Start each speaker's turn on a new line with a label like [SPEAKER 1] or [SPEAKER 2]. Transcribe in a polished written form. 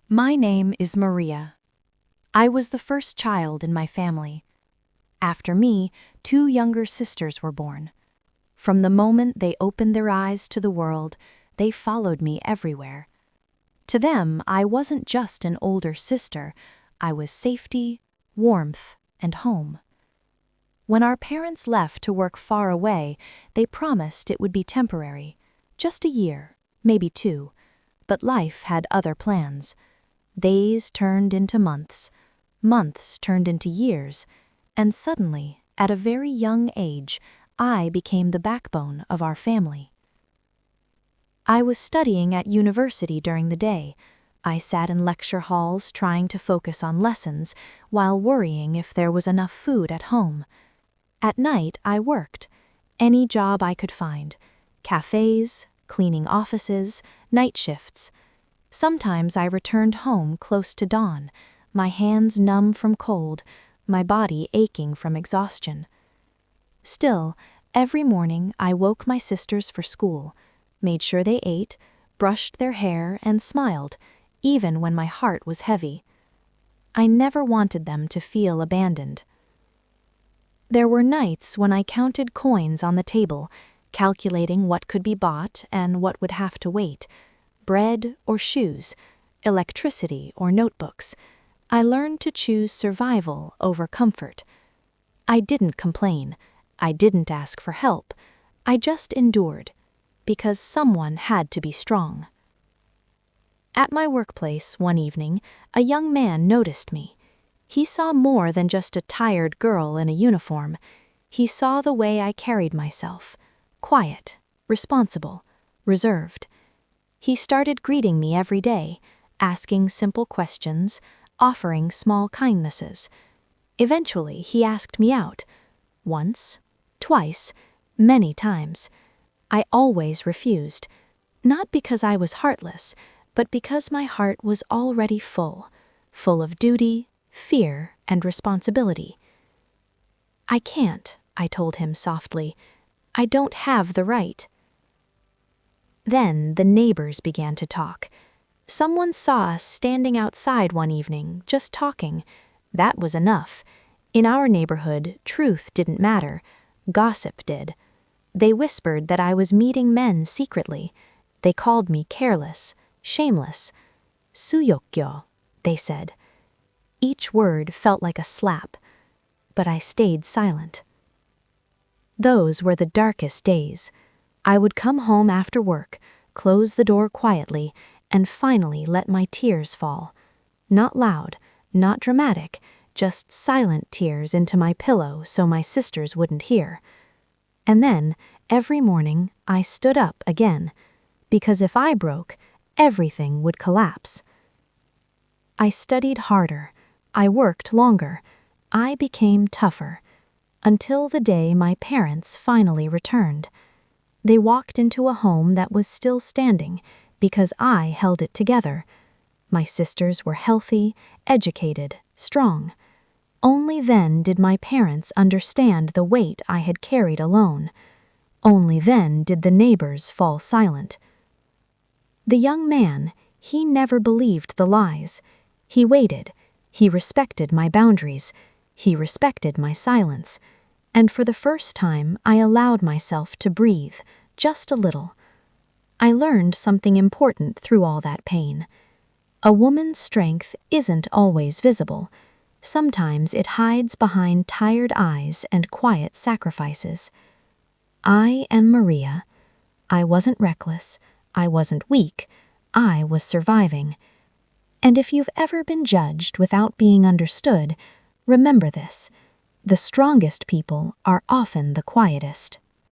[SPEAKER 1] My name is Maria. I was the first child in my family. After me, two younger sisters were born. From the moment they opened their eyes to the world, they followed me everywhere. To them, I wasn't just an older sister, I was safety, warmth, and home. When our parents left to work far away, they promised it would be temporary, just a year, maybe two, but life had other plans. Days turned into months, months turned into years, and suddenly, at a very young age, I became the backbone of our family. I was studying at university during the day. I sat in lecture halls trying to focus on lessons while worrying if there was enough food at home. At night, I worked. Any job I could find. Cafes, cleaning offices, night shifts. Sometimes I returned home close to dawn, my hands numb from cold, my body aching from exhaustion. Still, every morning I woke my sisters for school, made sure they ate, brushed their hair, and smiled, even when my heart was heavy. I never wanted them to feel abandoned. There were nights when I counted coins on the table, calculating what could be bought and what would have to wait. Bread or shoes, electricity or notebooks. I learned to choose survival over comfort. I didn't complain. I didn't ask for help. I just endured, because someone had to be strong. At my workplace one evening, a young man noticed me. He saw more than just a tired girl in a uniform. He saw the way I carried myself, quiet, responsible, reserved. He started greeting me every day, asking simple questions, offering small kindnesses. Eventually, he asked me out. Once, twice, many times. I always refused, not because I was heartless, but because my heart was already full of duty, fear, and responsibility. I can't, I told him softly. I don't have the right. Then the neighbors began to talk. Someone saw us standing outside one evening, just talking. That was enough. In our neighborhood, truth didn't matter. Gossip did. They whispered that I was meeting men secretly. They called me careless, shameless. Suyokyo, they said. Each word felt like a slap, but I stayed silent. Those were the darkest days. I would come home after work, close the door quietly, and finally let my tears fall. Not loud, not dramatic, just silent tears into my pillow so my sisters wouldn't hear. And then, every morning, I stood up again, because if I broke, everything would collapse. I studied harder. I worked longer. I became tougher, until the day my parents finally returned. They walked into a home that was still standing because I held it together. My sisters were healthy, educated, strong. Only then did my parents understand the weight I had carried alone. Only then did the neighbors fall silent. The young man, he never believed the lies. He waited. He respected my boundaries. He respected my silence. And for the first time, I allowed myself to breathe, just a little. I learned something important through all that pain. A woman's strength isn't always visible. Sometimes it hides behind tired eyes and quiet sacrifices. I am Maria. I wasn't reckless. I wasn't weak. I was surviving. And if you've ever been judged without being understood, remember this. The strongest people are often the quietest.